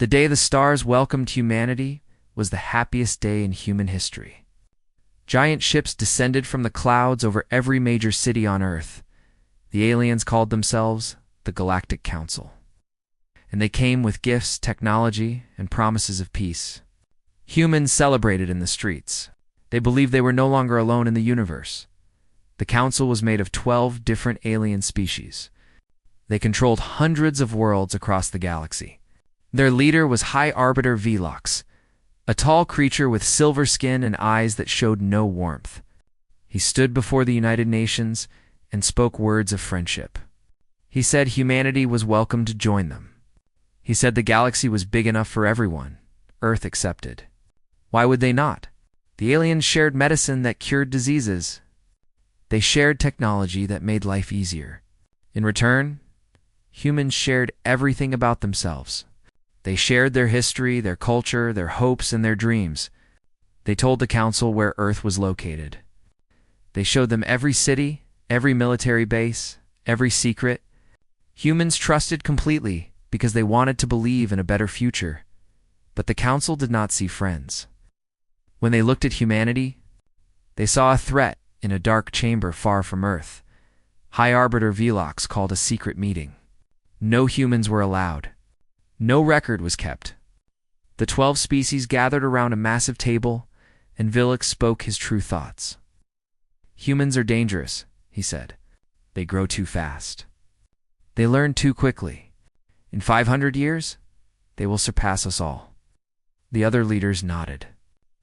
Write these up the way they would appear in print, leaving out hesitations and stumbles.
The day the stars welcomed humanity was the happiest day in human history. Giant ships descended from the clouds over every major city on Earth. The aliens called themselves the Galactic Council. And they came with gifts, technology, and promises of peace. Humans celebrated in the streets. They believed they were no longer alone in the universe. The council was made of 12 different alien species. They controlled hundreds of worlds across the galaxy. Their leader was High Arbiter Velox, a tall creature with silver skin and eyes that showed no warmth. He stood before the United Nations and spoke words of friendship. He said humanity was welcome to join them. He said the galaxy was big enough for everyone, Earth accepted. Why would they not? The aliens shared medicine that cured diseases. They shared technology that made life easier. In return, humans shared everything about themselves. They shared their history, their culture, their hopes, and their dreams. They told the council where Earth was located. They showed them every city, every military base, every secret. Humans trusted completely because they wanted to believe in a better future. But the council did not see friends. When they looked at humanity, they saw a threat in a dark chamber far from Earth. High Arbiter Velox called a secret meeting. No humans were allowed. No record was kept. The 12 species gathered around a massive table, and Velox spoke his true thoughts. Humans are dangerous, he said. They grow too fast. They learn too quickly. In 500 years, they will surpass us all. The other leaders nodded.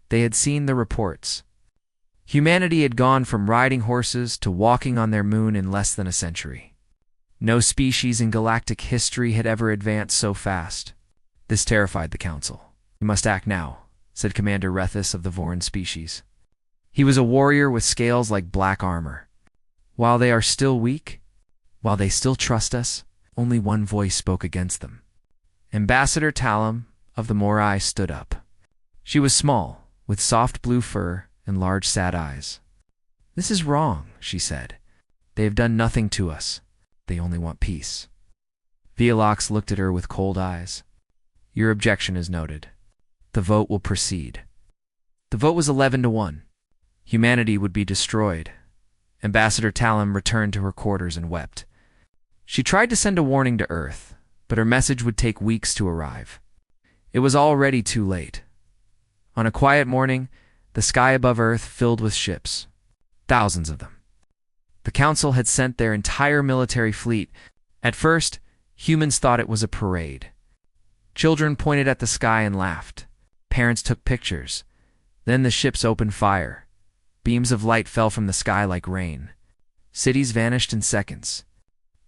They had seen the reports. Humanity had gone from riding horses to walking on their moon in less than a century. No species in galactic history had ever advanced so fast. This terrified the council. "We must act now," said Commander Rethus of the Voran species. He was a warrior with scales like black armor. "While they are still weak, while they still trust us," only one voice spoke against them. Ambassador Talam of the Morai stood up. She was small, with soft blue fur and large sad eyes. "This is wrong," she said. "They have done nothing to us. They only want peace." Velox looked at her with cold eyes. "Your objection is noted. The vote will proceed." The vote was 11-1. Humanity would be destroyed. Ambassador Talam returned to her quarters and wept. She tried to send a warning to Earth, but her message would take weeks to arrive. It was already too late. On a quiet morning, the sky above Earth filled with ships. Thousands of them. The Council had sent their entire military fleet. At first, humans thought it was a parade. Children pointed at the sky and laughed. Parents took pictures. Then the ships opened fire. Beams of light fell from the sky like rain. Cities vanished in seconds.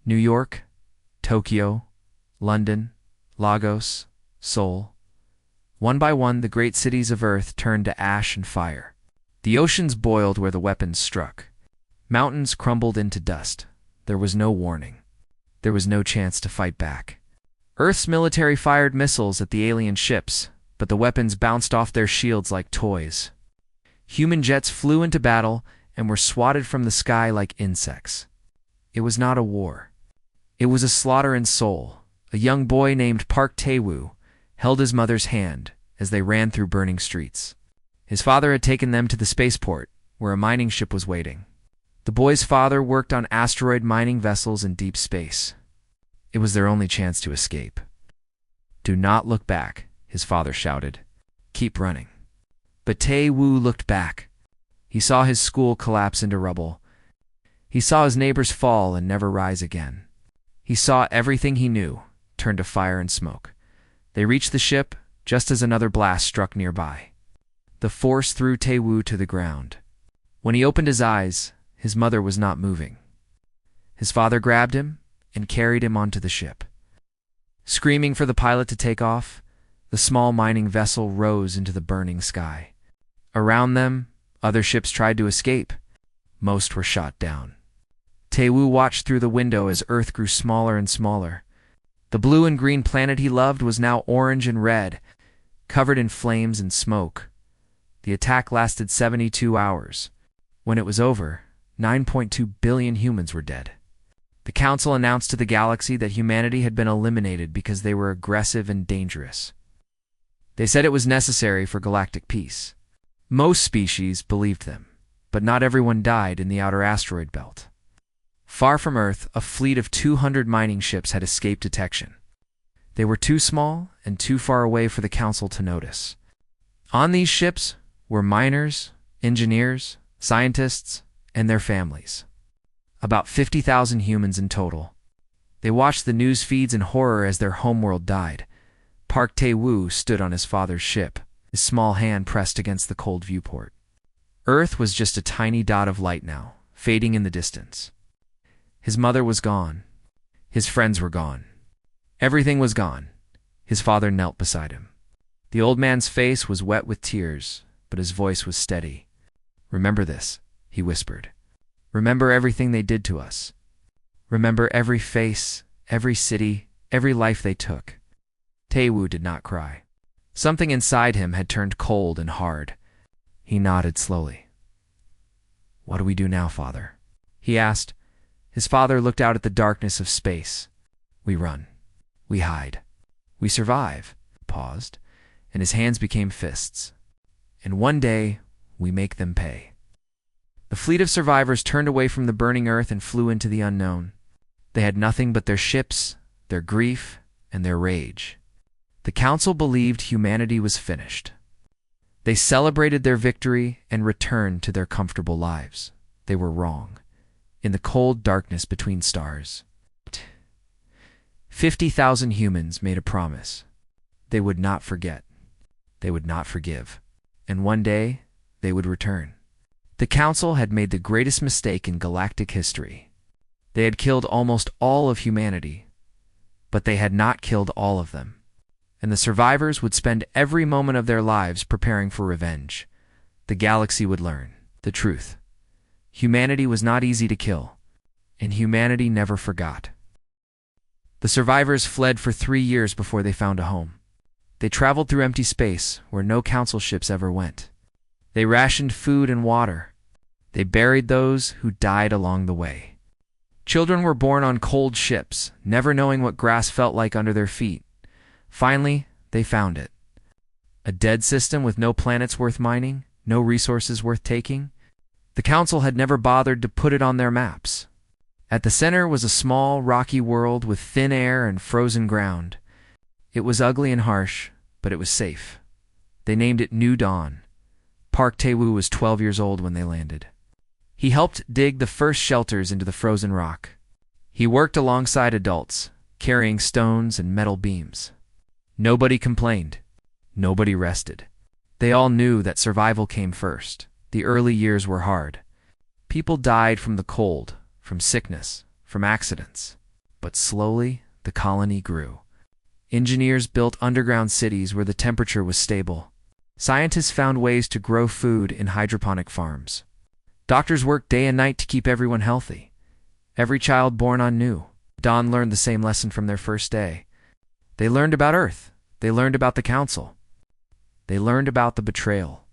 New York, Tokyo, London, Lagos, Seoul. One by one, the great cities of Earth turned to ash and fire. The oceans boiled where the weapons struck. Mountains crumbled into dust. There was no warning. There was no chance to fight back. Earth's military fired missiles at the alien ships, but the weapons bounced off their shields like toys. Human jets flew into battle and were swatted from the sky like insects. It was not a war. It was a slaughter in Seoul. A young boy named Park Tae-woo held his mother's hand as they ran through burning streets. His father had taken them to the spaceport, where a mining ship was waiting. The boy's father worked on asteroid mining vessels in deep space. It was their only chance to escape. "Do not look back," his father shouted. "Keep running." But Tae-woo looked back. He saw his school collapse into rubble. He saw his neighbors fall and never rise again. He saw everything he knew turn to fire and smoke. They reached the ship just as another blast struck nearby. The force threw Tae-woo to the ground. When he opened his eyes, his mother was not moving. His father grabbed him and carried him onto the ship. Screaming for the pilot to take off, the small mining vessel rose into the burning sky. Around them, other ships tried to escape. Most were shot down. Tae-woo watched through the window as Earth grew smaller and smaller. The blue and green planet he loved was now orange and red, covered in flames and smoke. The attack lasted 72 hours. When it was over, 9.2 billion humans were dead. The Council announced to the galaxy that humanity had been eliminated because they were aggressive and dangerous. They said it was necessary for galactic peace. Most species believed them, but not everyone died in the outer asteroid belt. Far from Earth, a fleet of 200 mining ships had escaped detection. They were too small and too far away for the Council to notice. On these ships were miners, engineers, scientists, and their families. About 50,000 humans in total. They watched the news feeds in horror as their homeworld died. Park Tae-woo stood on his father's ship, his small hand pressed against the cold viewport. Earth was just a tiny dot of light now, fading in the distance. His mother was gone. His friends were gone. Everything was gone. His father knelt beside him. The old man's face was wet with tears, but his voice was steady. "Remember this," he whispered. "Remember everything they did to us. Remember every face, every city, every life they took." Tae-woo did not cry. Something inside him had turned cold and hard. He nodded slowly. "What do we do now, father?" he asked. His father looked out at the darkness of space. "We run. We hide. We survive." He paused, and his hands became fists. "And one day, we make them pay." The fleet of survivors turned away from the burning Earth and flew into the unknown. They had nothing but their ships, their grief, and their rage. The Council believed humanity was finished. They celebrated their victory and returned to their comfortable lives. They were wrong. In the cold darkness between stars, 50,000 humans made a promise. They would not forget. They would not forgive. And one day, they would return. The Council had made the greatest mistake in galactic history. They had killed almost all of humanity, but they had not killed all of them. And the survivors would spend every moment of their lives preparing for revenge. The galaxy would learn the truth. Humanity was not easy to kill, and humanity never forgot. The survivors fled for 3 years before they found a home. They traveled through empty space where no Council ships ever went. They rationed food and water. They buried those who died along the way. Children were born on cold ships, never knowing what grass felt like under their feet. Finally, they found it. A dead system with no planets worth mining, no resources worth taking. The Council had never bothered to put it on their maps. At the center was a small, rocky world with thin air and frozen ground. It was ugly and harsh, but it was safe. They named it New Dawn. Park Tae-woo was 12 years old when they landed. He helped dig the first shelters into the frozen rock. He worked alongside adults, carrying stones and metal beams. Nobody complained. Nobody rested. They all knew that survival came first. The early years were hard. People died from the cold, from sickness, from accidents. But slowly, the colony grew. Engineers built underground cities where the temperature was stable. Scientists found ways to grow food in hydroponic farms. Doctors worked day and night to keep everyone healthy. Every child born on New Dawn learned the same lesson from their first day. They learned about Earth. They learned about the Council. They learned about the betrayal.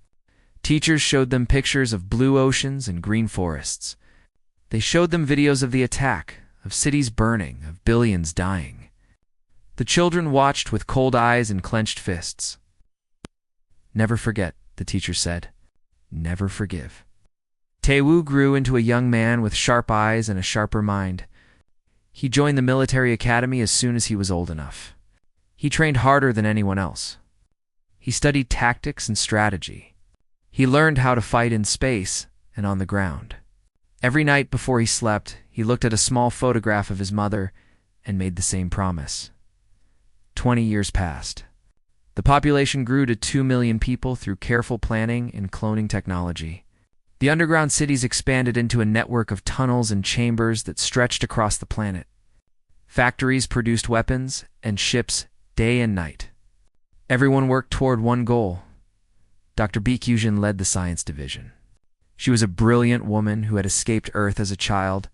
Teachers showed them pictures of blue oceans and green forests. They showed them videos of the attack, of cities burning, of billions dying. The children watched with cold eyes and clenched fists. "Never forget," the teacher said. "Never forgive." Tae-woo grew into a young man with sharp eyes and a sharper mind. He joined the military academy as soon as he was old enough. He trained harder than anyone else. He studied tactics and strategy. He learned how to fight in space and on the ground. Every night before he slept, he looked at a small photograph of his mother and made the same promise. 20 years passed. The population grew to 2 million people through careful planning and cloning technology. The underground cities expanded into a network of tunnels and chambers that stretched across the planet. Factories produced weapons and ships day and night. Everyone worked toward one goal. Dr. Baek led the science division. She was a brilliant woman who had escaped Earth as a child.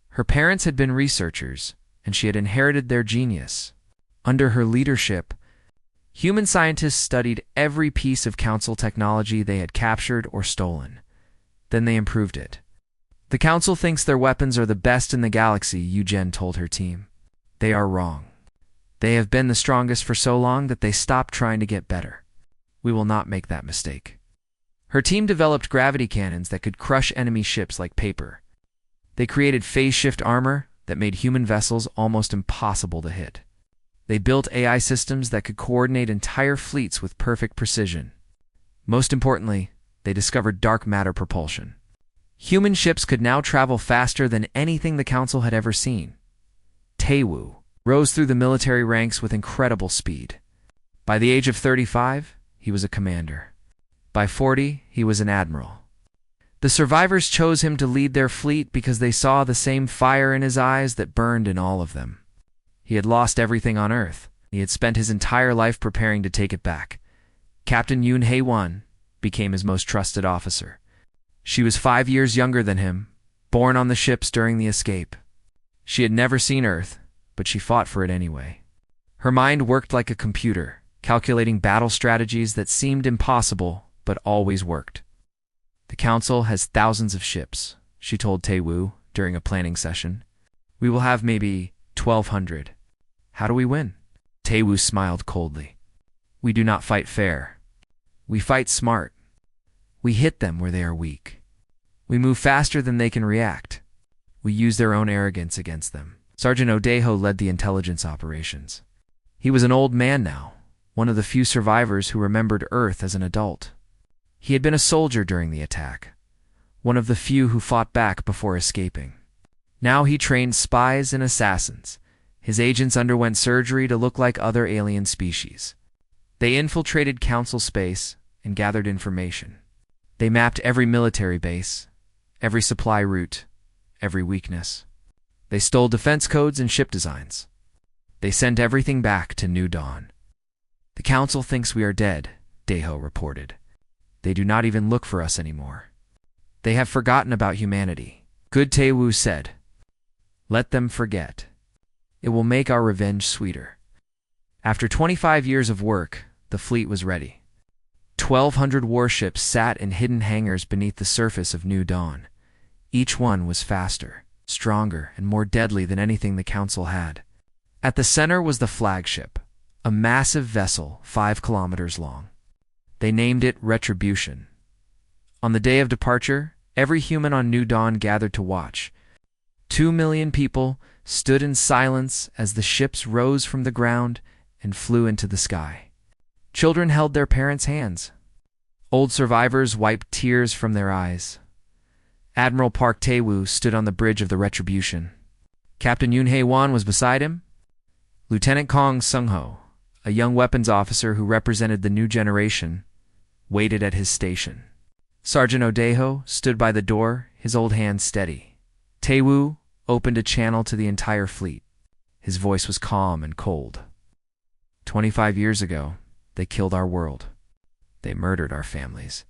Her parents had been researchers, and she had inherited their genius. Under her leadership, human scientists studied every piece of Council technology they had captured or stolen. Then they improved it. "The Council thinks their weapons are the best in the galaxy," Eugen told her team. "They are wrong. They have been the strongest for so long that they stopped trying to get better. We will not make that mistake. Her team developed gravity cannons that could crush enemy ships like paper. They created phase shift armor that made human vessels almost impossible to hit. They built AI systems that could coordinate entire fleets with perfect precision. Most importantly, they discovered dark matter propulsion. Human ships could now travel faster than anything the Council had ever seen. Taewoo rose through the military ranks with incredible speed. By the age of 35, he was a commander. By 40, he was an admiral. The survivors chose him to lead their fleet because they saw the same fire in his eyes that burned in all of them. He had lost everything on Earth. He had spent his entire life preparing to take it back. Captain Yoon Hae-won became his most trusted officer. She was 5 years younger than him, born on the ships during the escape. She had never seen Earth, but she fought for it anyway. Her mind worked like a computer, calculating battle strategies that seemed impossible but always worked. The Council has thousands of ships, she told Taewoo during a planning session. We will have maybe 1,200. How do we win? Taewoo smiled coldly. We do not fight fair. We fight smart. We hit them where they are weak. We move faster than they can react. We use their own arrogance against them. Sergeant Odeho led the intelligence operations. He was an old man now, one of the few survivors who remembered Earth as an adult. He had been a soldier during the attack, one of the few who fought back before escaping. Now he trained spies and assassins. His agents underwent surgery to look like other alien species. They infiltrated Council space and gathered information. They mapped every military base, every supply route, every weakness. They stole defense codes and ship designs. They sent everything back to New Dawn. The Council thinks we are dead, Daeho reported. They do not even look for us anymore. They have forgotten about humanity. Good Taewoo said. Let them forget. It will make our revenge sweeter. After 25 years of work, the fleet was ready. 1,200 warships sat in hidden hangars beneath the surface of New Dawn. Each one was faster, stronger, and more deadly than anything the Council had. At the center was the flagship, a massive vessel 5 kilometers long. They named it Retribution. On the day of departure, every human on New Dawn gathered to watch. 2 million people stood in silence as the ships rose from the ground and flew into the sky. Children held their parents' hands. Old survivors wiped tears from their eyes. Admiral Park Tae-woo stood on the bridge of the Retribution. Captain Yoon Hae-won was beside him. Lieutenant Kong Sung-ho, a young weapons officer who represented the new generation, waited at his station. Sergeant Odeho stood by the door, his old hand steady. Tae-woo opened a channel to the entire fleet. His voice was calm and cold. 25 years ago, they killed our world. They murdered our families.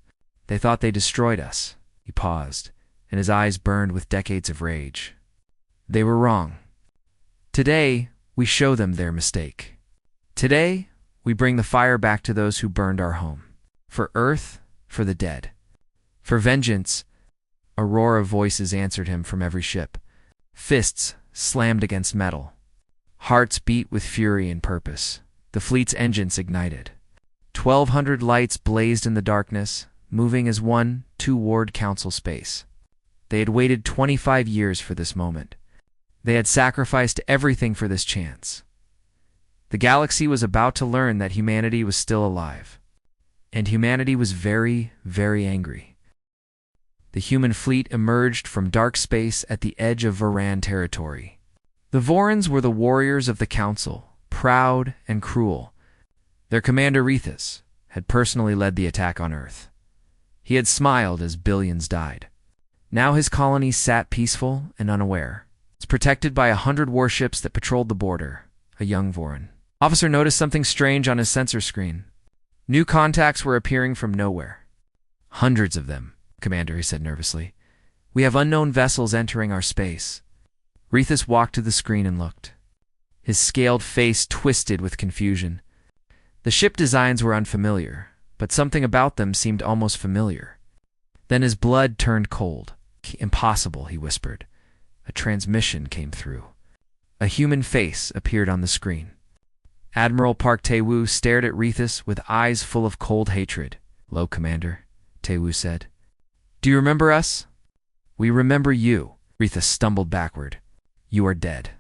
They thought they destroyed us. He paused, and his eyes burned with decades of rage. They were wrong. Today, we show them their mistake. Today, we bring the fire back to those who burned our home. For Earth, for the dead. For vengeance, a roar of voices answered him from every ship. Fists slammed against metal. Hearts beat with fury and purpose. The fleet's engines ignited. 1,200 lights blazed in the darkness, moving as one toward Council space. They had waited 25 years for this moment. They had sacrificed everything for this chance. The galaxy was about to learn that humanity was still alive. And humanity was very, very angry. The human fleet emerged from dark space at the edge of Varan territory. The Vorans were the warriors of the Council, proud and cruel. Their commander Rethus had personally led the attack on Earth. He had smiled as billions died. Now his colony sat peaceful and unaware. It's protected by 100 warships that patrolled the border, a young Voran. Officer noticed something strange on his sensor screen. New contacts were appearing from nowhere. Hundreds of them, Commander, he said nervously. We have unknown vessels entering our space. Rethus walked to the screen and looked. His scaled face twisted with confusion. The ship designs were unfamiliar, but something about them seemed almost familiar. Then his blood turned cold. Impossible, he whispered. A transmission came through. A human face appeared on the screen. Admiral Park Tae-woo stared at Rethus with eyes full of cold hatred. "Hello, Commander," Tae-woo said. "Do you remember us?" "We remember you." Rethus stumbled backward. "You are dead.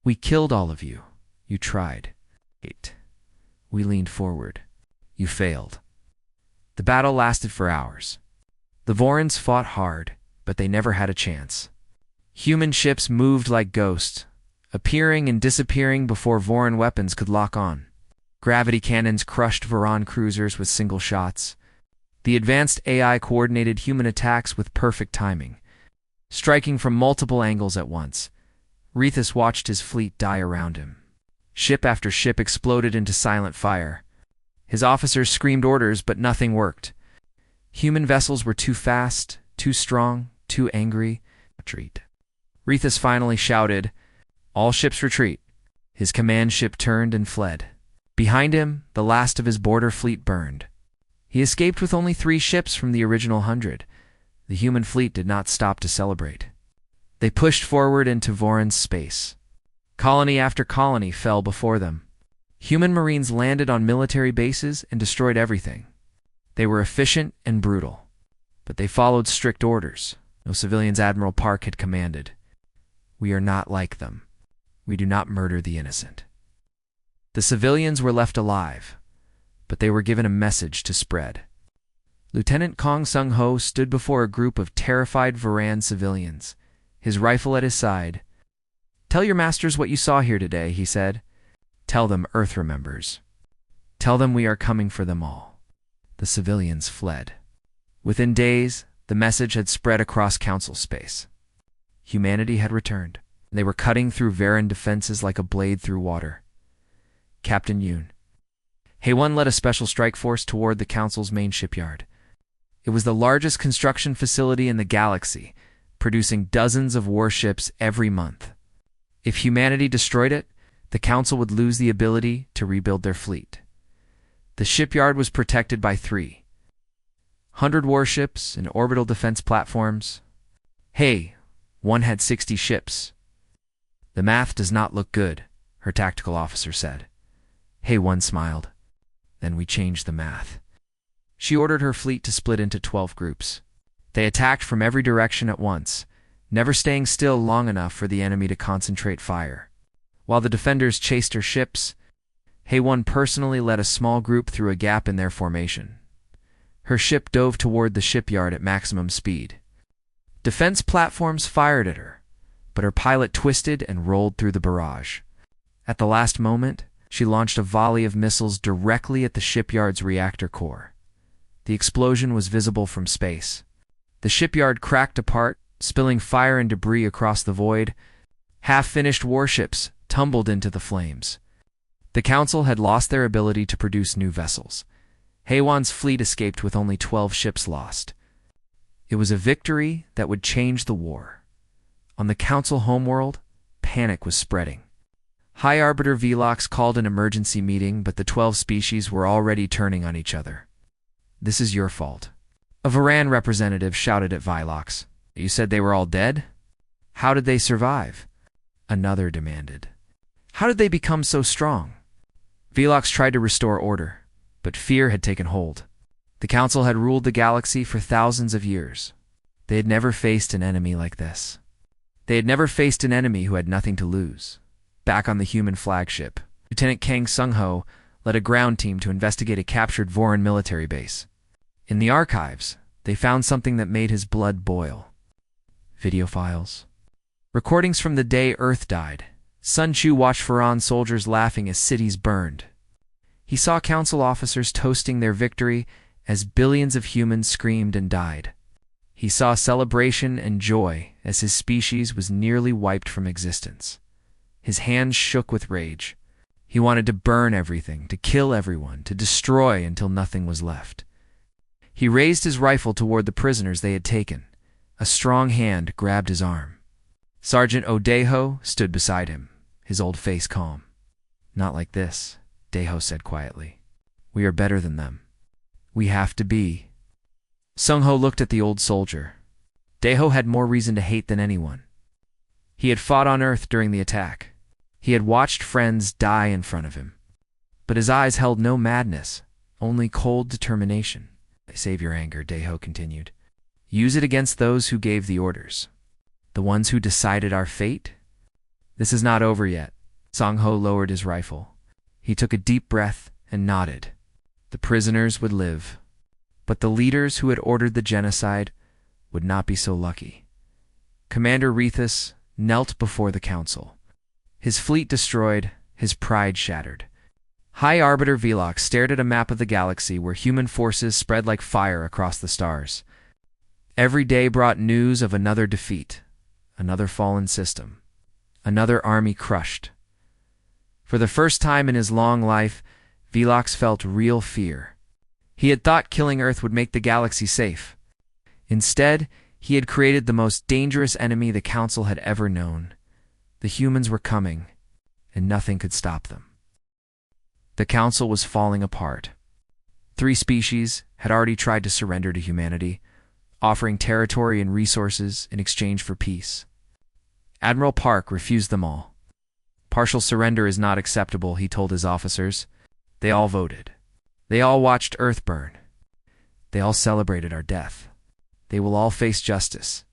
We killed all of you. You tried." "Wait." We leaned forward. "You failed." The battle lasted for hours. The Vorans fought hard, but they never had a chance. Human ships moved like ghosts, appearing and disappearing before Voran weapons could lock on. Gravity cannons crushed Voran cruisers with single shots. The advanced AI coordinated human attacks with perfect timing, striking from multiple angles at once. Rethus watched his fleet die around him. Ship after ship exploded into silent fire. His officers screamed orders, but nothing worked. Human vessels were too fast, too strong, too angry. Retreat. Rethus finally shouted, "All ships retreat." His command ship turned and fled. Behind him, the last of his border fleet burned. He escaped with only 3 ships from the original 100. The human fleet did not stop to celebrate. They pushed forward into Voran's space. Colony after colony fell before them. Human marines landed on military bases and destroyed everything. They were efficient and brutal, but they followed strict orders. No civilians Admiral Park had commanded. "We are not like them. We do not murder the innocent." The civilians were left alive, but they were given a message to spread. Lieutenant Kong Sung-ho stood before a group of terrified Voran civilians, his rifle at his side. "Tell your masters what you saw here today," he said. "Tell them Earth remembers. Tell them we are coming for them all." The civilians fled. Within days, the message had spread across Council space. Humanity had returned. They were cutting through Varan defenses like a blade through water. Captain Yoon. Haewon led a special strike force toward the Council's main shipyard. It was the largest construction facility in the galaxy, producing dozens of warships every month. If humanity destroyed it, the Council would lose the ability to rebuild their fleet. The shipyard was protected by 300 warships and orbital defense platforms. "Hey, one had 60 ships." "The math does not look good," her tactical officer said. Haewon smiled. "Then we changed the math." She ordered her fleet to split into 12 groups. They attacked from every direction at once, never staying still long enough for the enemy to concentrate fire. While the defenders chased her ships, Haewon personally led a small group through a gap in their formation. Her ship dove toward the shipyard at maximum speed. Defense platforms fired at her, but her pilot twisted and rolled through the barrage. At the last moment, she launched a volley of missiles directly at the shipyard's reactor core. The explosion was visible from space. The shipyard cracked apart, spilling fire and debris across the void. Half-finished warships tumbled into the flames. The Council had lost their ability to produce new vessels. Haewon's fleet escaped with only 12 ships lost. It was a victory that would change the war. On the Council homeworld, panic was spreading. High Arbiter Velox called an emergency meeting, but the 12 species were already turning on each other. "This is your fault." A Voran representative shouted at Velox. "You said they were all dead? How did they survive?" Another demanded. "How did they become so strong?" Velox tried to restore order, but fear had taken hold. The Council had ruled the galaxy for thousands of years. They had never faced an enemy like this. They had never faced an enemy who had nothing to lose. Back on the human flagship, Lieutenant Kang Sung-ho led a ground team to investigate a captured Voran military base. In the archives, they found something that made his blood boil. Video files. Recordings from the day Earth died. Sun Chu watched Voran soldiers laughing as cities burned. He saw Council officers toasting their victory as billions of humans screamed and died. He saw celebration and joy as his species was nearly wiped from existence. His hands shook with rage. He wanted to burn everything, to kill everyone, to destroy until nothing was left. He raised his rifle toward the prisoners they had taken. A strong hand grabbed his arm. Sergeant Odeho stood beside him, his old face calm. "Not like this," Deho said quietly. "We are better than them. We have to be." Sung-ho looked at the old soldier. Deho had more reason to hate than anyone. He had fought on Earth during the attack. He had watched friends die in front of him. But his eyes held no madness, only cold determination. Save your anger, Deho continued. Use it against those who gave the orders. The ones who decided our fate? This is not over yet. Song-Ho lowered his rifle. He took a deep breath and nodded. The prisoners would live. But the leaders who had ordered the genocide would not be so lucky. Commander Rethus knelt before the council. His fleet destroyed, his pride shattered. High Arbiter Velox stared at a map of the galaxy where human forces spread like fire across the stars. Every day brought news of another defeat, another fallen system, another army crushed. For the first time in his long life, Velox felt real fear. He had thought killing Earth would make the galaxy safe. Instead, he had created the most dangerous enemy the Council had ever known. The humans were coming, and nothing could stop them. The Council was falling apart. 3 species had already tried to surrender to humanity, offering territory and resources in exchange for peace. Admiral Park refused them all. Partial surrender is not acceptable, he told his officers. They all voted. They all watched Earth burn. They all celebrated our death. They will all face justice.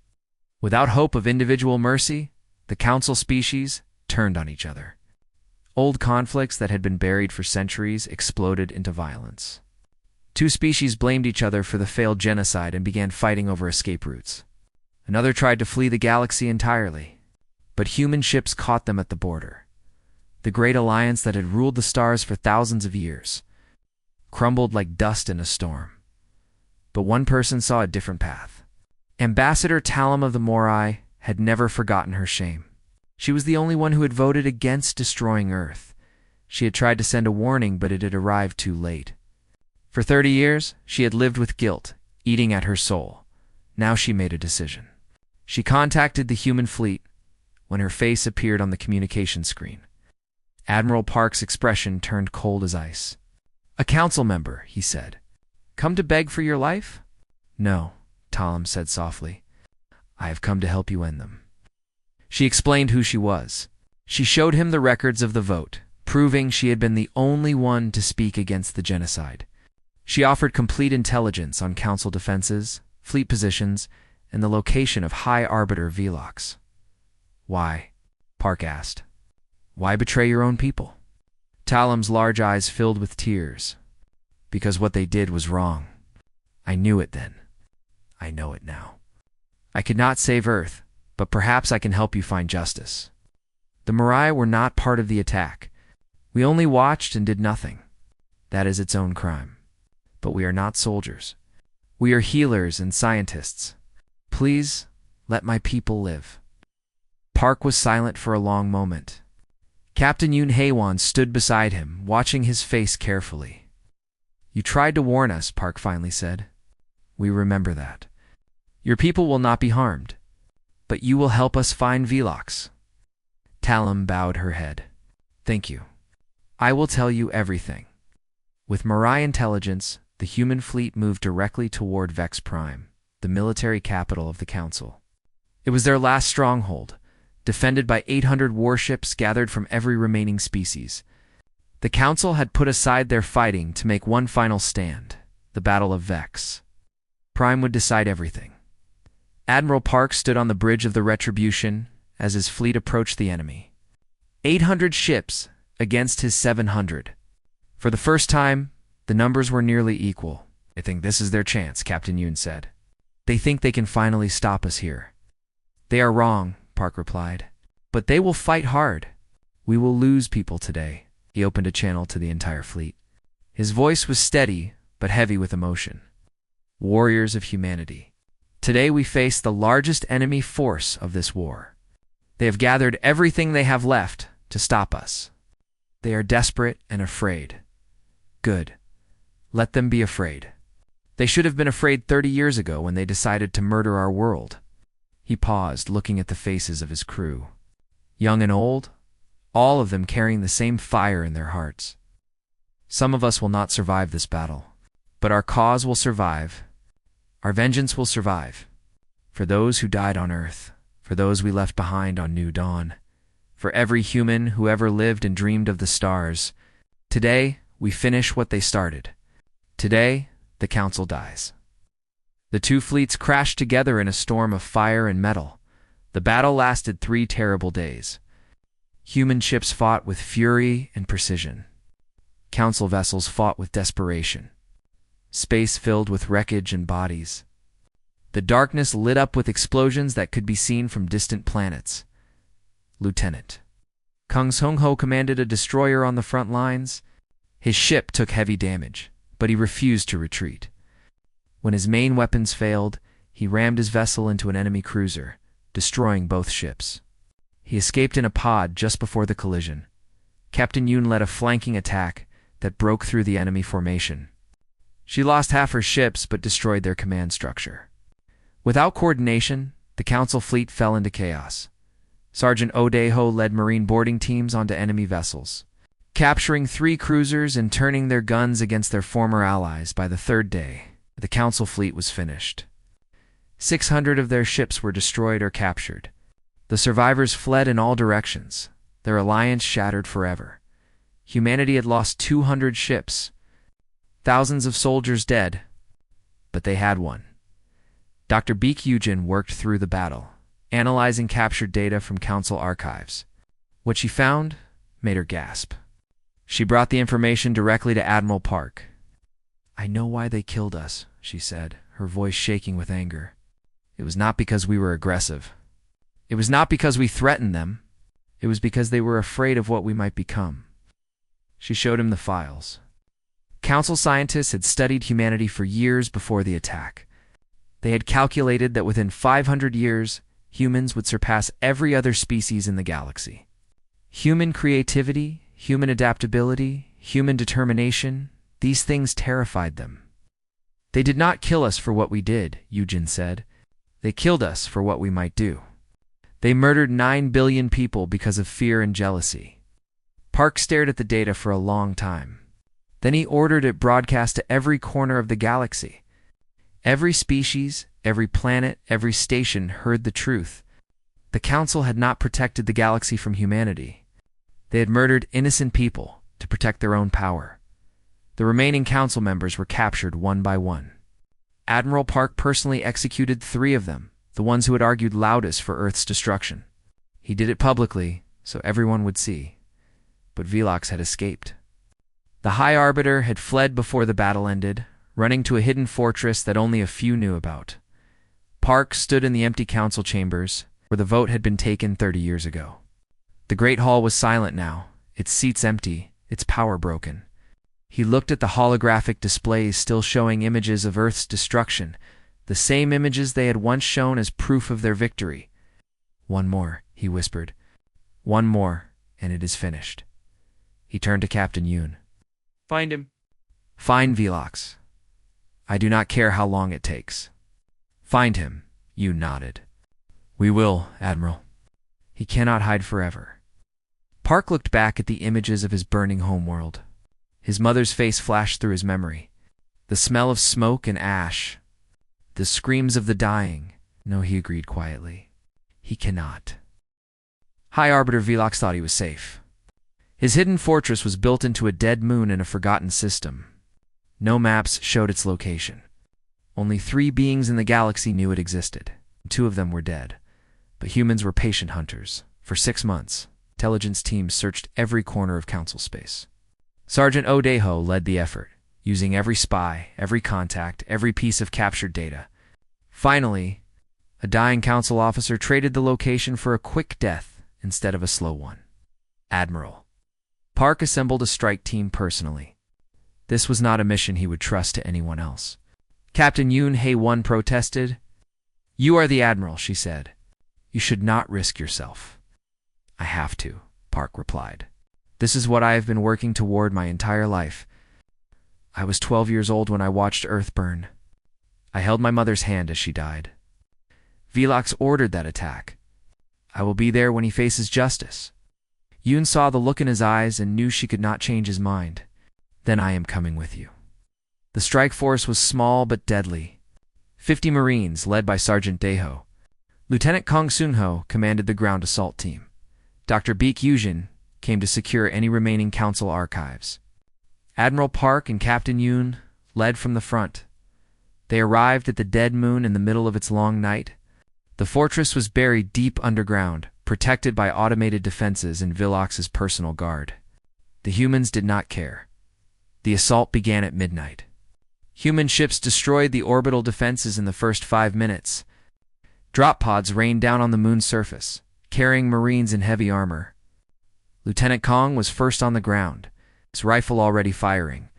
Without hope of individual mercy, the Council species turned on each other. Old conflicts that had been buried for centuries exploded into violence. 2 species blamed each other for the failed genocide and began fighting over escape routes. Another tried to flee the galaxy entirely, but human ships caught them at the border. The great alliance that had ruled the stars for thousands of years crumbled like dust in a storm. But one person saw a different path. Ambassador Talim of the Morai had never forgotten her shame. She was the only one who had voted against destroying Earth. She had tried to send a warning, but it had arrived too late. For 30 years, she had lived with guilt, eating at her soul. Now she made a decision. She contacted the human fleet when her face appeared on the communication screen. Admiral Park's expression turned cold as ice. "A council member," he said. "Come to beg for your life?" "No," Talim said softly. "I have come to help you end them." She explained who she was. She showed him the records of the vote, proving she had been the only one to speak against the genocide. She offered complete intelligence on council defenses, fleet positions, and the location of High Arbiter Velox. "Why?" Park asked. "Why betray your own people?" Talim's large eyes filled with tears. "Because what they did was wrong. I knew it then. I know it now. I could not save Earth, but perhaps I can help you find justice. The Morai were not part of the attack. We only watched and did nothing. That is its own crime. But we are not soldiers. We are healers and scientists. Please, let my people live." Park was silent for a long moment. Captain Yoon Haewon stood beside him, watching his face carefully. "You tried to warn us," Park finally said. "We remember that. Your people will not be harmed, but you will help us find Velox." Talim bowed her head. "Thank you. I will tell you everything." With Morai intelligence, the human fleet moved directly toward Vex Prime, the military capital of the Council. It was their last stronghold, defended by 800 warships gathered from every remaining species. The Council had put aside their fighting to make one final stand, the Battle of Vex. Prime would decide everything. Admiral Park stood on the bridge of the Retribution as his fleet approached the enemy. 800 ships against his 700. For the first time, the numbers were nearly equal. "I think this is their chance," Captain Yoon said. "They think they can finally stop us here." "They are wrong," Park replied. "But they will fight hard. We will lose people today." He opened a channel to the entire fleet. His voice was steady, but heavy with emotion. "Warriors of humanity. Today we face the largest enemy force of this war. They have gathered everything they have left to stop us. They are desperate and afraid. Good. Let them be afraid. They should have been afraid 30 years ago when they decided to murder our world." He paused, looking at the faces of his crew. Young and old, all of them carrying the same fire in their hearts. "Some of us will not survive this battle, but our cause will survive. Our vengeance will survive. For those who died on Earth, for those we left behind on New Dawn, for every human who ever lived and dreamed of the stars. Today, we finish what they started. Today, the Council dies. The two fleets crashed together in a storm of fire and metal. The battle lasted 3 terrible days. Human ships fought with fury and precision. Council vessels fought with desperation. Space filled with wreckage and bodies. The darkness lit up with explosions that could be seen from distant planets. Lieutenant Kung Sung Ho commanded a destroyer on the front lines. His ship took heavy damage, but he refused to retreat. When his main weapons failed, he rammed his vessel into an enemy cruiser, destroying both ships. He escaped in a pod just before the collision. Captain Yoon led a flanking attack that broke through the enemy formation. She lost half her ships but destroyed their command structure. Without coordination, the Council fleet fell into chaos. Sergeant Odeho led Marine boarding teams onto enemy vessels, capturing 3 cruisers and turning their guns against their former allies. By the 3rd day, the Council fleet was finished. 600 of their ships were destroyed or captured. The survivors fled in all directions, their alliance shattered forever. Humanity had lost 200 ships, thousands of soldiers dead, but they had won. Dr. Baek Yujin worked through the battle, analyzing captured data from Council archives. What she found made her gasp. She brought the information directly to Admiral Park. "I know why they killed us," she said, her voice shaking with anger. "It was not because we were aggressive. It was not because we threatened them. It was because they were afraid of what we might become." She showed him the files. Council scientists had studied humanity for years before the attack. They had calculated that within 500 years, humans would surpass every other species in the galaxy. Human creativity, human adaptability, human determination, these things terrified them. "They did not kill us for what we did," Yujin said. "They killed us for what we might do." They murdered 9 billion people because of fear and jealousy. Park stared at the data for a long time. Then he ordered it broadcast to every corner of the galaxy. Every species, every planet, every station heard the truth. The Council had not protected the galaxy from humanity. They had murdered innocent people to protect their own power. The remaining Council members were captured one by one. Admiral Park personally executed 3 of them, the ones who had argued loudest for Earth's destruction. He did it publicly, so everyone would see. But Velox had escaped. The High Arbiter had fled before the battle ended, running to a hidden fortress that only a few knew about. Park stood in the empty Council chambers, where the vote had been taken 30 years ago. The Great Hall was silent now, its seats empty, its power broken. He looked at the holographic displays still showing images of Earth's destruction, the same images they had once shown as proof of their victory. "One more," he whispered. "One more, and it is finished." He turned to Captain Yoon. "Find him." "Find Velox. I do not care how long it takes." "Find him," Yoon nodded. "We will, Admiral. He cannot hide forever." Park looked back at the images of his burning homeworld. His mother's face flashed through his memory. The smell of smoke and ash. The screams of the dying. "No," he agreed quietly. "He cannot." High Arbiter Velox thought he was safe. His hidden fortress was built into a dead moon in a forgotten system. No maps showed its location. Only 3 beings in the galaxy knew it existed. 2 of them were dead. But humans were patient hunters. For 6 months, intelligence teams searched every corner of Council space. Sergeant Odeho led the effort, using every spy, every contact, every piece of captured data. Finally, a dying Council officer traded the location for a quick death instead of a slow one. Admiral. Park assembled a strike team personally. This was not a mission he would trust to anyone else. Captain Yoon Hae-won protested. "You are the Admiral," she said. "You should not risk yourself." "I have to," Park replied. "This is what I have been working toward my entire life. I was 12 years old when I watched Earth burn. I held my mother's hand as she died. Velox ordered that attack. I will be there when he faces justice." Yoon saw the look in his eyes and knew she could not change his mind. "Then I am coming with you." The strike force was small but deadly. 50 Marines, led by Sergeant Daeho. Lieutenant Kong Soon-ho commanded the ground assault team. Dr. Baek Yujin came to secure any remaining Council archives. Admiral Park and Captain Yoon led from the front. They arrived at the dead moon in the middle of its long night. The fortress was buried deep underground, protected by automated defenses and Vilox's personal guard. The humans did not care. The assault began at midnight. Human ships destroyed the orbital defenses in the first 5 minutes. Drop pods rained down on the moon's surface, carrying Marines in heavy armor. Lieutenant Kong was first on the ground, his rifle already firing.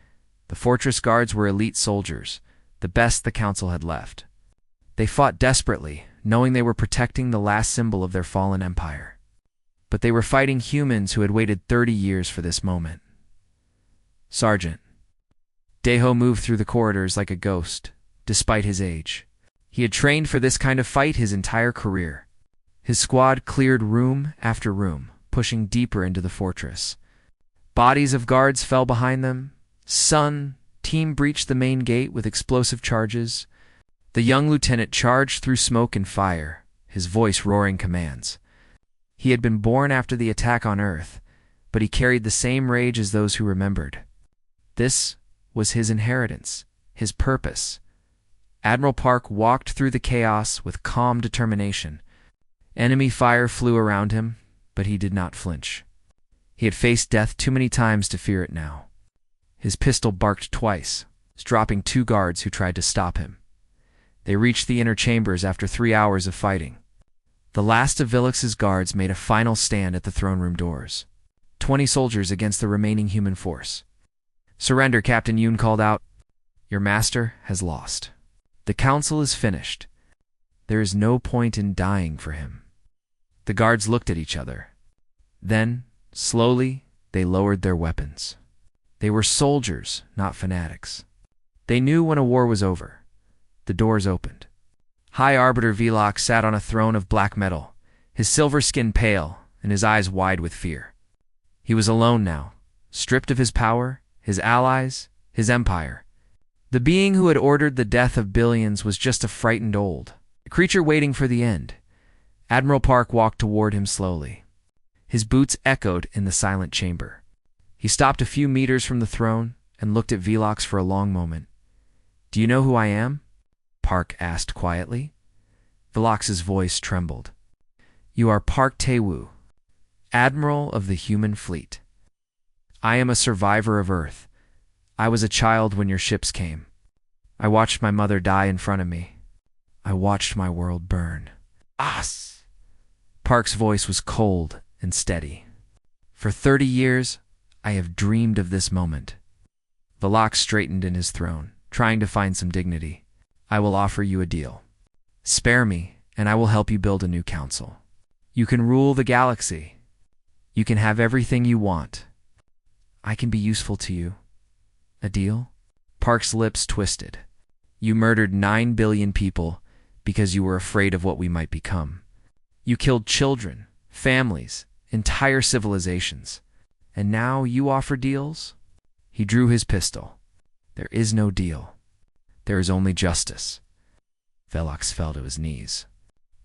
The fortress guards were elite soldiers, the best the Council had left. They fought desperately, knowing they were protecting the last symbol of their fallen empire. But they were fighting humans who had waited 30 years for this moment. Sergeant. Daeho moved through the corridors like a ghost, despite his age. He had trained for this kind of fight his entire career. His squad cleared room after room, pushing deeper into the fortress. Bodies of guards fell behind them. Team breached the main gate with explosive charges. The young lieutenant charged through smoke and fire, his voice roaring commands. He had been born after the attack on Earth, but he carried the same rage as those who remembered. This was his inheritance, his purpose. Admiral Park walked through the chaos with calm determination. Enemy fire flew around him, but he did not flinch. He had faced death too many times to fear it now. His pistol barked twice, dropping 2 guards who tried to stop him. They reached the inner chambers after 3 hours of fighting. The last of Vilox's guards made a final stand at the throne room doors. 20 soldiers against the remaining human force. "Surrender," Captain Yoon called out. "Your master has lost. The council is finished. There is no point in dying for him." The guards looked at each other. Then, slowly, they lowered their weapons. They were soldiers, not fanatics. They knew when a war was over. The doors opened. High Arbiter Vilox sat on a throne of black metal, his silver skin pale and his eyes wide with fear. He was alone now, stripped of his power, his allies, his empire. The being who had ordered the death of billions was just a frightened a creature waiting for the end. Admiral Park walked toward him slowly. His boots echoed in the silent chamber. He stopped a few meters from the throne and looked at Vilox for a long moment. "Do you know who I am?" Park asked quietly. Vilox's voice trembled. "You are Park Tae-woo, Admiral of the Human Fleet. I am a survivor of Earth. I was a child when your ships came. I watched my mother die in front of me. I watched my world burn." "As!" Park's voice was cold and steady. "For 30 years, I have dreamed of this moment." Vilox straightened in his throne, trying to find some dignity. "I will offer you a deal. Spare me, and I will help you build a new council. You can rule the galaxy. You can have everything you want. I can be useful to you. A deal?" Park's lips twisted. "You murdered 9 billion people because you were afraid of what we might become. You killed children, families, entire civilizations. And now you offer deals?" He drew his pistol. "There is no deal. There is only justice." Vilox fell to his knees.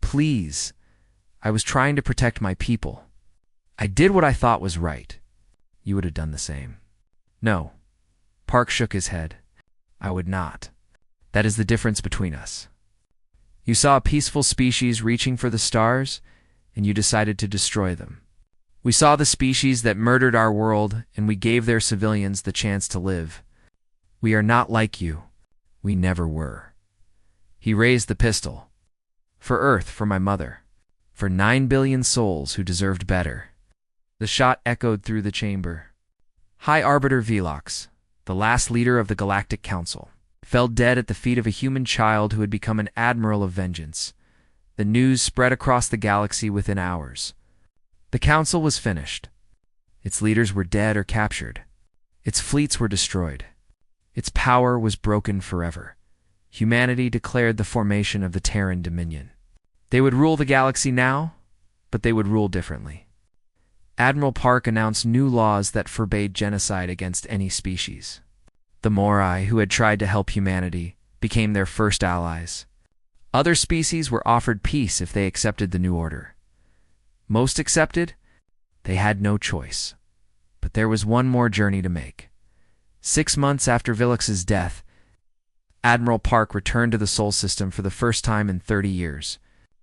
"Please, I was trying to protect my people. I did what I thought was right. You would have done the same." "No." Park shook his head. "I would not. That is the difference between us. You saw a peaceful species reaching for the stars, and you decided to destroy them. We saw the species that murdered our world, and we gave their civilians the chance to live. We are not like you. We never were." He raised the pistol. "For Earth, for my mother. For 9 billion souls who deserved better." The shot echoed through the chamber. High Arbiter Vilox, the last leader of the Galactic Council, fell dead at the feet of a human child who had become an admiral of vengeance. The news spread across the galaxy within hours. The council was finished. Its leaders were dead or captured. Its fleets were destroyed. Its power was broken forever. Humanity declared the formation of the Terran Dominion. They would rule the galaxy now, but they would rule differently. Admiral Park announced new laws that forbade genocide against any species. The Morai, who had tried to help humanity, became their first allies. Other species were offered peace if they accepted the new order. Most accepted, they had no choice. But there was one more journey to make. 6 months after Villux's death, Admiral Park returned to the Sol system for the first time in 30 years.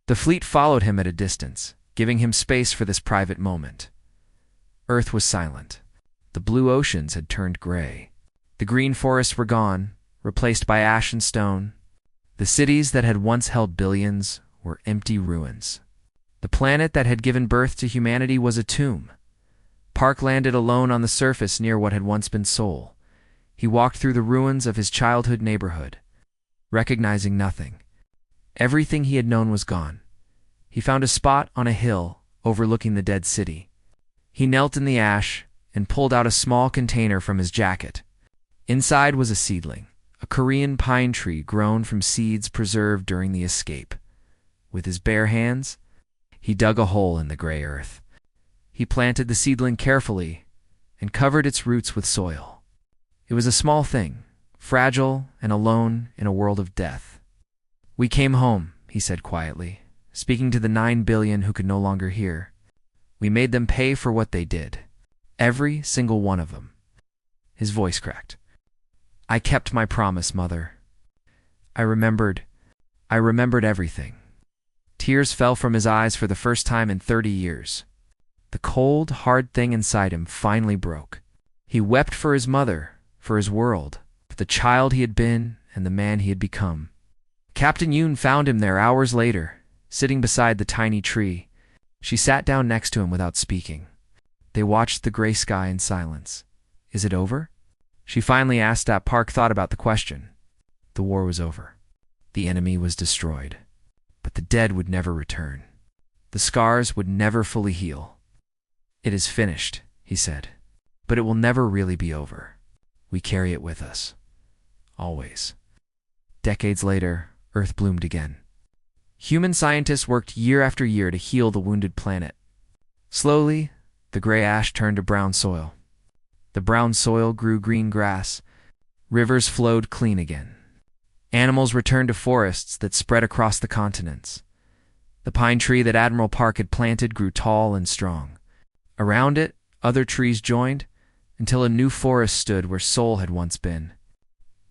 The fleet followed him at a distance, giving him space for this private moment. Earth was silent. The blue oceans had turned gray. The green forests were gone, replaced by ash and stone. The cities that had once held billions were empty ruins. The planet that had given birth to humanity was a tomb. Park landed alone on the surface near what had once been Sol. He walked through the ruins of his childhood neighborhood, recognizing nothing. Everything he had known was gone. He found a spot on a hill overlooking the dead city. He knelt in the ash and pulled out a small container from his jacket. Inside was a seedling, a Korean pine tree grown from seeds preserved during the escape. With his bare hands, he dug a hole in the gray earth. He planted the seedling carefully and covered its roots with soil. It was a small thing, fragile and alone in a world of death. "We came home," he said quietly, speaking to the 9 billion who could no longer hear. "We made them pay for what they did. Every single one of them." His voice cracked. "I kept my promise, Mother. I remembered everything." Tears fell from his eyes for the first time in 30 years. The cold, hard thing inside him finally broke. He wept for his mother, for his world, for the child he had been and the man he had become. Captain Yoon found him there hours later, sitting beside the tiny tree. She sat down next to him without speaking. They watched the gray sky in silence. "Is it over?" She finally asked that Park thought about the question. The war was over. The enemy was destroyed. But the dead would never return. The scars would never fully heal. "It is finished," he said. "But it will never really be over. We carry it with us. Always." Decades later, Earth bloomed again. Human scientists worked year after year to heal the wounded planet. Slowly, the gray ash turned to brown soil. The brown soil grew green grass. Rivers flowed clean again. Animals returned to forests that spread across the continents. The pine tree that Admiral Park had planted grew tall and strong. Around it, other trees joined, until a new forest stood where Sol had once been.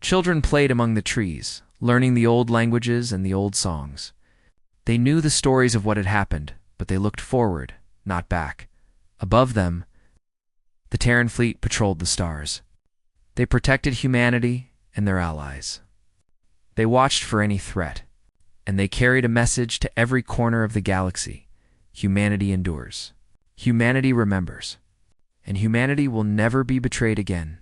Children played among the trees, learning the old languages and the old songs. They knew the stories of what had happened, but they looked forward, not back. Above them, the Terran fleet patrolled the stars. They protected humanity and their allies. They watched for any threat, and they carried a message to every corner of the galaxy. Humanity endures. Humanity remembers. And humanity will never be betrayed again.